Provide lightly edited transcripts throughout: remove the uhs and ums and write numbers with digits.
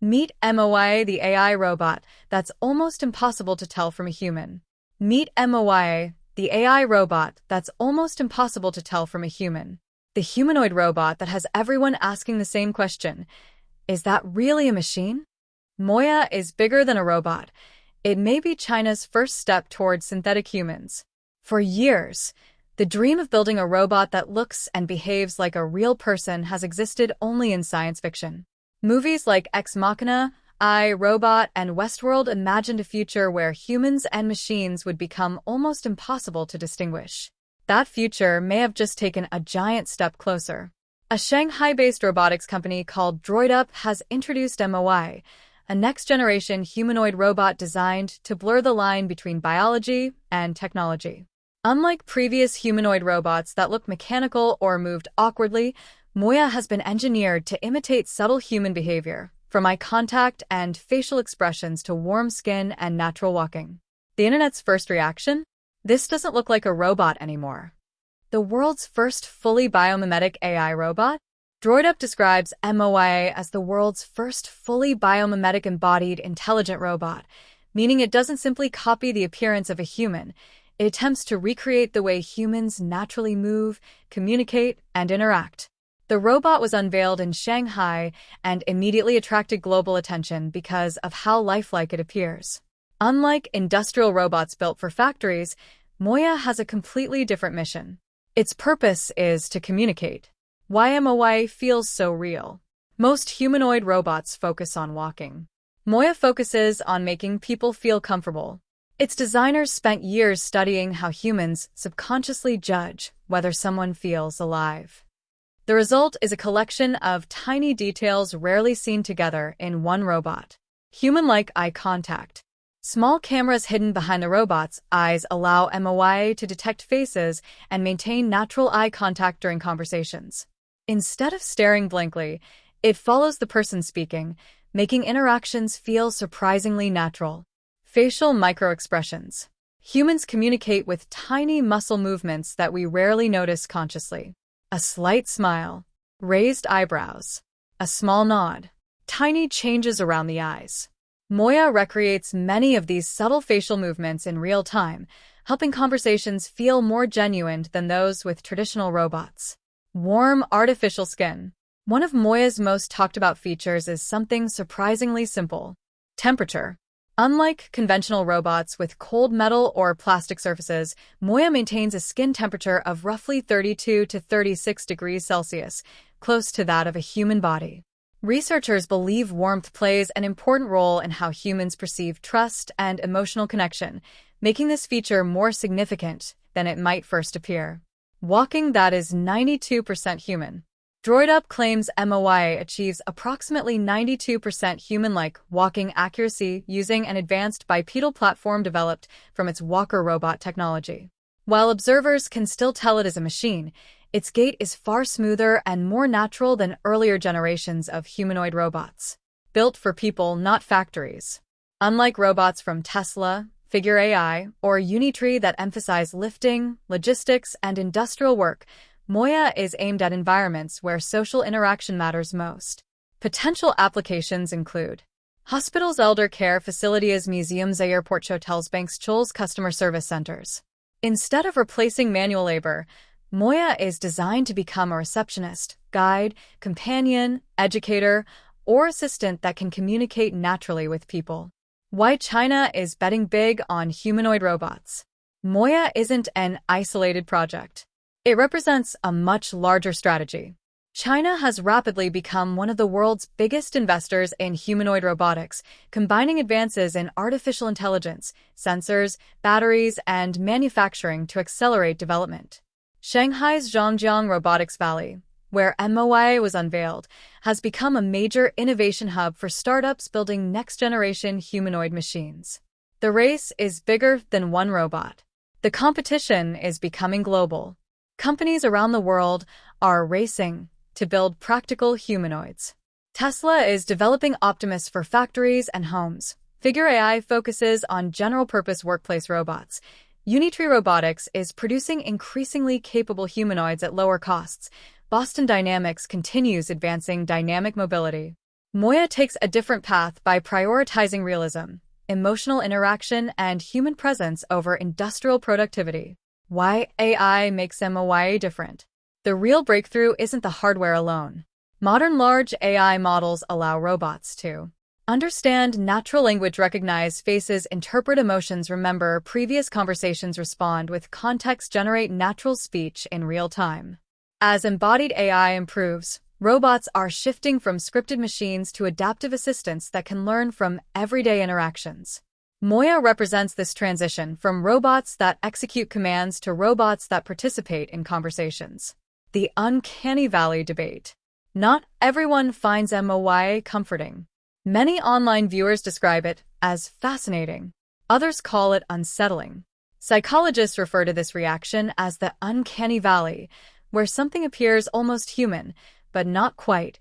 Meet M.O.Y.A, the AI robot that's almost impossible to tell from a human. Meet M.O.Y.A, the AI robot that's almost impossible to tell from a human. The humanoid robot that has everyone asking the same question: is that really a machine? M.O.Y.A is bigger than a robot. It may be China's first step towards synthetic humans. For years, the dream of building a robot that looks and behaves like a real person has existed only in science fiction. Movies like Ex Machina, I, Robot, and Westworld imagined a future where humans and machines would become almost impossible to distinguish. That future may have just taken a giant step closer. A Shanghai-based robotics company called DroidUp has introduced M.O.Y, a next-generation humanoid robot designed to blur the line between biology and technology. Unlike previous humanoid robots that look mechanical or moved awkwardly, M.O.Y.A has been engineered to imitate subtle human behavior, from eye contact and facial expressions to warm skin and natural walking. The internet's first reaction? This doesn't look like a robot anymore. The world's first fully biomimetic AI robot? DroidUp describes M.O.Y.A as the world's first fully biomimetic embodied intelligent robot, meaning it doesn't simply copy the appearance of a human. It attempts to recreate the way humans naturally move, communicate, and interact. The robot was unveiled in Shanghai and immediately attracted global attention because of how lifelike it appears. Unlike industrial robots built for factories, M.O.Y.A has a completely different mission. Its purpose is to communicate. Why M.O.Y.A feels so real? Most humanoid robots focus on walking. M.O.Y.A focuses on making people feel comfortable. Its designers spent years studying how humans subconsciously judge whether someone feels alive. The result is a collection of tiny details rarely seen together in one robot. Human-like eye contact. Small cameras hidden behind the robot's eyes allow M.O.Y.A to detect faces and maintain natural eye contact during conversations. Instead of staring blankly, it follows the person speaking, making interactions feel surprisingly natural. Facial microexpressions. Humans communicate with tiny muscle movements that we rarely notice consciously. A slight smile, raised eyebrows, a small nod, tiny changes around the eyes. M.O.Y.A recreates many of these subtle facial movements in real time, helping conversations feel more genuine than those with traditional robots. Warm, artificial skin. One of M.O.Y.A's most talked about features is something surprisingly simple: temperature. Unlike conventional robots with cold metal or plastic surfaces, M.O.Y.A maintains a skin temperature of roughly 32 to 36 degrees Celsius, close to that of a human body. Researchers believe warmth plays an important role in how humans perceive trust and emotional connection, making this feature more significant than it might first appear. Walking that is 92% human. DroidUp claims M.O.Y.A achieves approximately 92% human-like walking accuracy using an advanced bipedal platform developed from its walker robot technology. While observers can still tell it is a machine, its gait is far smoother and more natural than earlier generations of humanoid robots. Built for people, not factories. Unlike robots from Tesla, Figure AI, or Unitree that emphasize lifting, logistics, and industrial work, M.O.Y.A is aimed at environments where social interaction matters most. Potential applications include hospitals, elder care facilities, museums, airports, hotels, banks, schools, customer service centers. Instead of replacing manual labor, M.O.Y.A is designed to become a receptionist, guide, companion, educator, or assistant that can communicate naturally with people. Why China is betting big on humanoid robots. M.O.Y.A isn't an isolated project. It represents a much larger strategy. China has rapidly become one of the world's biggest investors in humanoid robotics, combining advances in artificial intelligence, sensors, batteries, and manufacturing to accelerate development. Shanghai's Zhangjiang Robotics Valley, where M.O.Y.A was unveiled, has become a major innovation hub for startups building next-generation humanoid machines. The race is bigger than one robot. The competition is becoming global. Companies around the world are racing to build practical humanoids. Tesla is developing Optimus for factories and homes. Figure AI focuses on general-purpose workplace robots. Unitree Robotics is producing increasingly capable humanoids at lower costs. Boston Dynamics continues advancing dynamic mobility. MOYA takes a different path by prioritizing realism, emotional interaction, and human presence over industrial productivity. Why AI makes M.O.Y.A different? The real breakthrough isn't the hardware alone. Modern large AI models allow robots to understand natural language, recognize faces, interpret emotions, remember previous conversations, respond with context, generate natural speech in real time. As embodied AI improves, robots are shifting from scripted machines to adaptive assistants that can learn from everyday interactions. MOYA represents this transition from robots that execute commands to robots that participate in conversations. The uncanny valley debate. Not everyone finds M.O.Y.A comforting. Many online viewers describe it as fascinating. Others call it unsettling. Psychologists refer to this reaction as the uncanny valley, where something appears almost human, but not quite,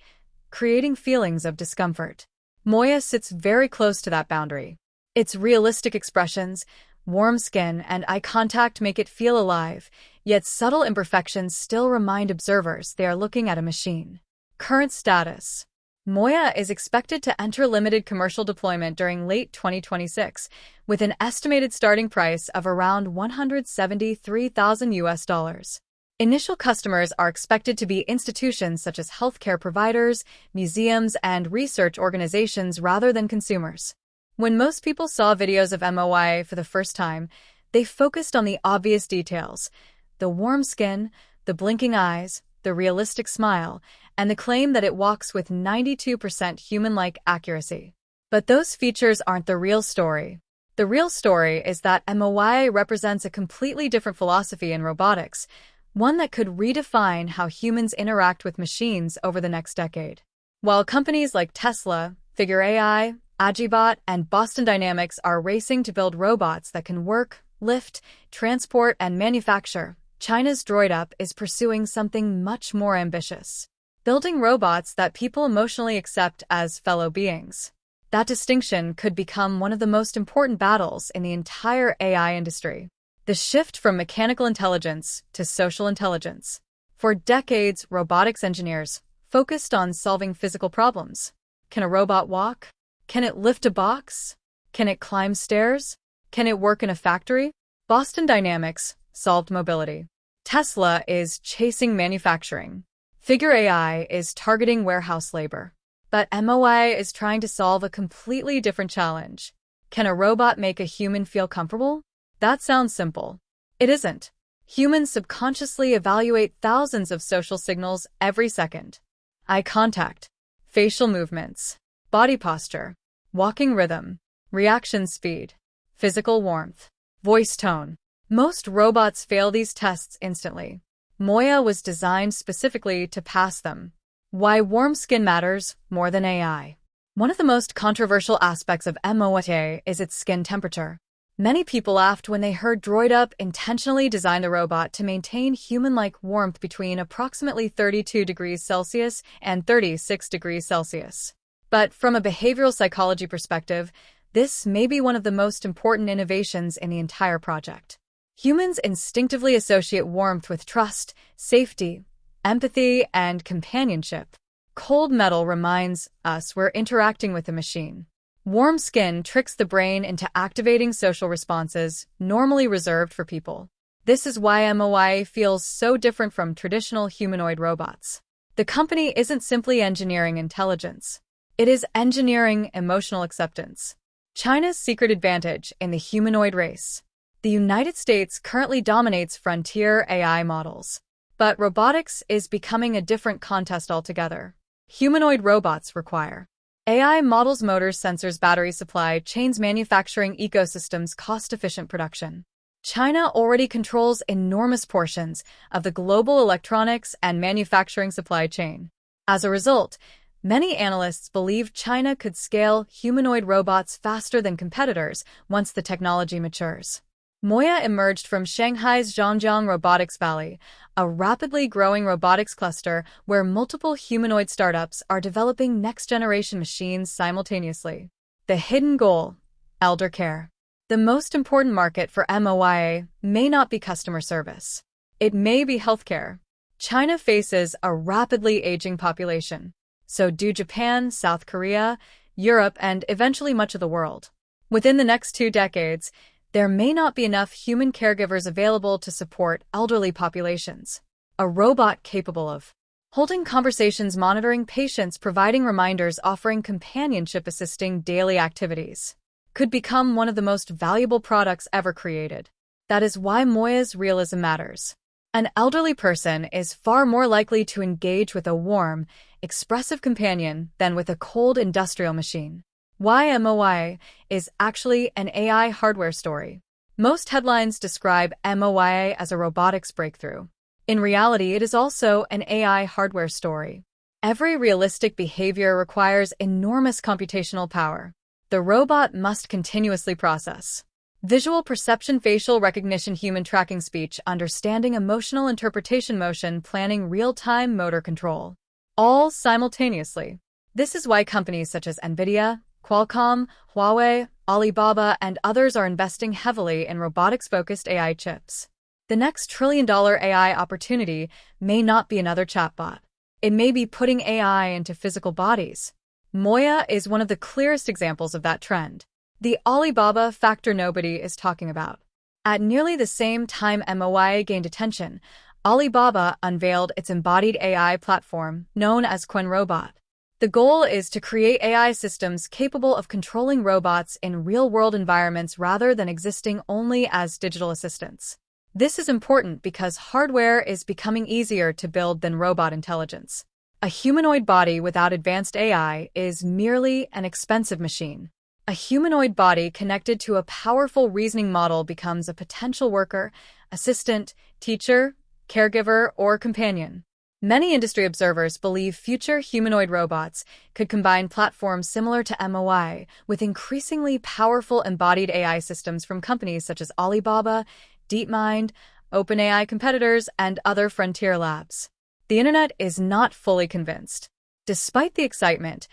creating feelings of discomfort. MOYA sits very close to that boundary. Its realistic expressions, warm skin, and eye contact make it feel alive, yet subtle imperfections still remind observers they are looking at a machine. Current status. MOYA is expected to enter limited commercial deployment during late 2026, with an estimated starting price of around $173,000. Initial customers are expected to be institutions such as healthcare providers, museums, and research organizations rather than consumers. When most people saw videos of M.O.Y.A for the first time, they focused on the obvious details: the warm skin, the blinking eyes, the realistic smile, and the claim that it walks with 92% human-like accuracy. But those features aren't the real story. The real story is that M.O.Y.A represents a completely different philosophy in robotics, one that could redefine how humans interact with machines over the next decade. While companies like Tesla, Figure AI, Agibot, and Boston Dynamics are racing to build robots that can work, lift, transport, and manufacture, China's DroidUp is pursuing something much more ambitious: building robots that people emotionally accept as fellow beings. That distinction could become one of the most important battles in the entire AI industry. The shift from mechanical intelligence to social intelligence. For decades, robotics engineers focused on solving physical problems. Can a robot walk? Can it lift a box? Can it climb stairs? Can it work in a factory? Boston Dynamics solved mobility. Tesla is chasing manufacturing. Figure AI is targeting warehouse labor. But M.O.Y.A is trying to solve a completely different challenge. Can a robot make a human feel comfortable? That sounds simple. It isn't. Humans subconsciously evaluate thousands of social signals every second: eye contact, facial movements, body posture, walking rhythm, reaction speed, physical warmth, voice tone. Most robots fail these tests instantly. MOYA was designed specifically to pass them. Why warm skin matters more than AI. One of the most controversial aspects of M.O.Y.A is its skin temperature. Many people laughed when they heard DroidUp intentionally design the robot to maintain human-like warmth between approximately 32 degrees Celsius and 36 degrees Celsius. But from a behavioral psychology perspective, this may be one of the most important innovations in the entire project. Humans instinctively associate warmth with trust, safety, empathy, and companionship. Cold metal reminds us we're interacting with a machine. Warm skin tricks the brain into activating social responses normally reserved for people. This is why M.O.Y.A feels so different from traditional humanoid robots. The company isn't simply engineering intelligence. It is engineering emotional acceptance. China's secret advantage in the humanoid race. The United States currently dominates frontier AI models. But robotics is becoming a different contest altogether. Humanoid robots require AI models, motors, sensors, battery supply chains, manufacturing ecosystems, cost-efficient production. China already controls enormous portions of the global electronics and manufacturing supply chain. As a result, many analysts believe China could scale humanoid robots faster than competitors once the technology matures. MOYA emerged from Shanghai's Zhangjiang Robotics Valley, a rapidly growing robotics cluster where multiple humanoid startups are developing next-generation machines simultaneously. The hidden goal: elder care. The most important market for M.O.Y.A may not be customer service. It may be healthcare. China faces a rapidly aging population. So do Japan, South Korea, Europe, and eventually much of the world. Within the next 2 decades, there may not be enough human caregivers available to support elderly populations. A robot capable of holding conversations, monitoring patients, providing reminders, offering companionship, assisting daily activities could become one of the most valuable products ever created. That is why Moya's realism matters. An elderly person is far more likely to engage with a warm, expressive companion than with a cold industrial machine. Why M.O.Y.A is actually an AI hardware story. Most headlines describe M.O.Y.A as a robotics breakthrough. In reality, it is also an AI hardware story. Every realistic behavior requires enormous computational power. The robot must continuously process visual perception, facial recognition, human tracking, speech, understanding, emotional interpretation, motion, planning, real-time motor control, all simultaneously. This is why companies such as NVIDIA, Qualcomm, Huawei, Alibaba, and others are investing heavily in robotics-focused AI chips. The next trillion-dollar AI opportunity may not be another chatbot. It may be putting AI into physical bodies. M.O.Y.A is one of the clearest examples of that trend. The Alibaba factor nobody is talking about. At nearly the same time M.O.Y.A gained attention, Alibaba unveiled its embodied AI platform, known as Quen Robot. The goal is to create AI systems capable of controlling robots in real-world environments rather than existing only as digital assistants. This is important because hardware is becoming easier to build than robot intelligence. A humanoid body without advanced AI is merely an expensive machine. A humanoid body connected to a powerful reasoning model becomes a potential worker, assistant, teacher, caregiver, or companion. Many industry observers believe future humanoid robots could combine platforms similar to M.O.Y.A with increasingly powerful embodied AI systems from companies such as Alibaba, DeepMind, OpenAI competitors, and other frontier labs. The internet is not fully convinced. Despite the excitement,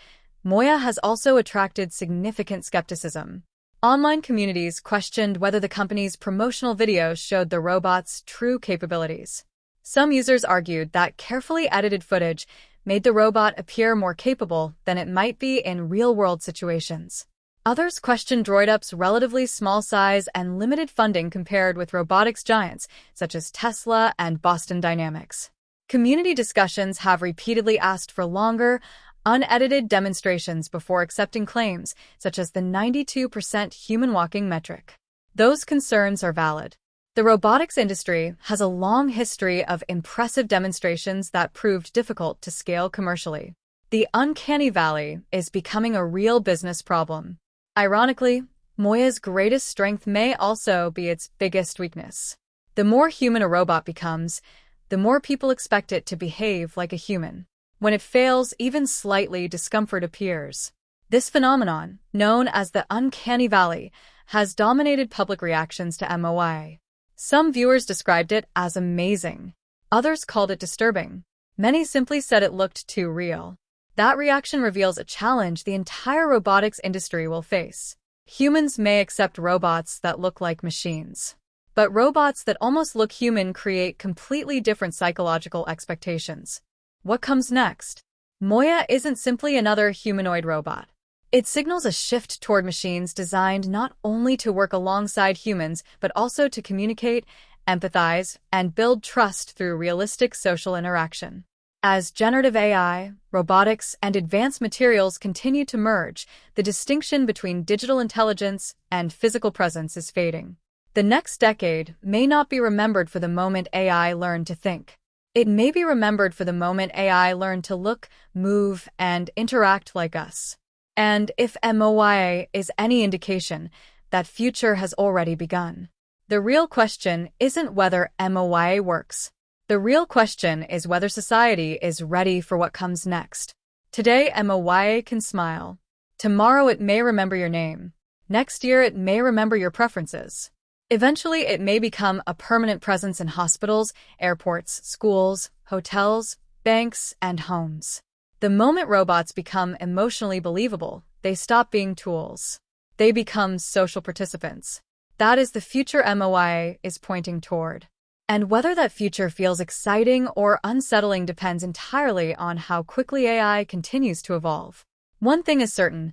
M.O.Y.A has also attracted significant skepticism. Online communities questioned whether the company's promotional videos showed the robot's true capabilities. Some users argued that carefully edited footage made the robot appear more capable than it might be in real-world situations. Others questioned DroidUp's relatively small size and limited funding compared with robotics giants such as Tesla and Boston Dynamics. Community discussions have repeatedly asked for longer, unedited demonstrations before accepting claims, such as the 92% human walking metric. Those concerns are valid. The robotics industry has a long history of impressive demonstrations that proved difficult to scale commercially. The uncanny valley is becoming a real business problem. Ironically, M.O.Y.A's greatest strength may also be its biggest weakness. The more human a robot becomes, the more people expect it to behave like a human. When it fails, even slightly, discomfort appears. This phenomenon, known as the uncanny valley, has dominated public reactions to M.O.Y.A. Some viewers described it as amazing. Others called it disturbing. Many simply said it looked too real. That reaction reveals a challenge the entire robotics industry will face. Humans may accept robots that look like machines, but robots that almost look human create completely different psychological expectations. What comes next? M.O.Y.A isn't simply another humanoid robot. It signals a shift toward machines designed not only to work alongside humans, but also to communicate, empathize, and build trust through realistic social interaction. As generative AI, robotics, and advanced materials continue to merge, the distinction between digital intelligence and physical presence is fading. The next decade may not be remembered for the moment AI learned to think. It may be remembered for the moment AI learned to look, move, and interact like us. And if M.O.Y.A is any indication, that future has already begun. The real question isn't whether M.O.Y.A works. The real question is whether society is ready for what comes next. Today, M.O.Y.A can smile. Tomorrow it may remember your name. Next year it may remember your preferences. Eventually it may become a permanent presence in hospitals, airports, schools, hotels, banks, and homes. The moment robots become emotionally believable, they stop being tools. They become social participants. That is the future M.O.Y.A is pointing toward. And whether that future feels exciting or unsettling depends entirely on how quickly AI continues to evolve. One thing is certain,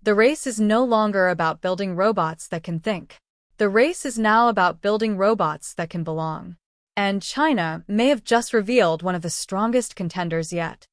the race is no longer about building robots that can think. The race is now about building robots that can belong. And China may have just revealed one of the strongest contenders yet.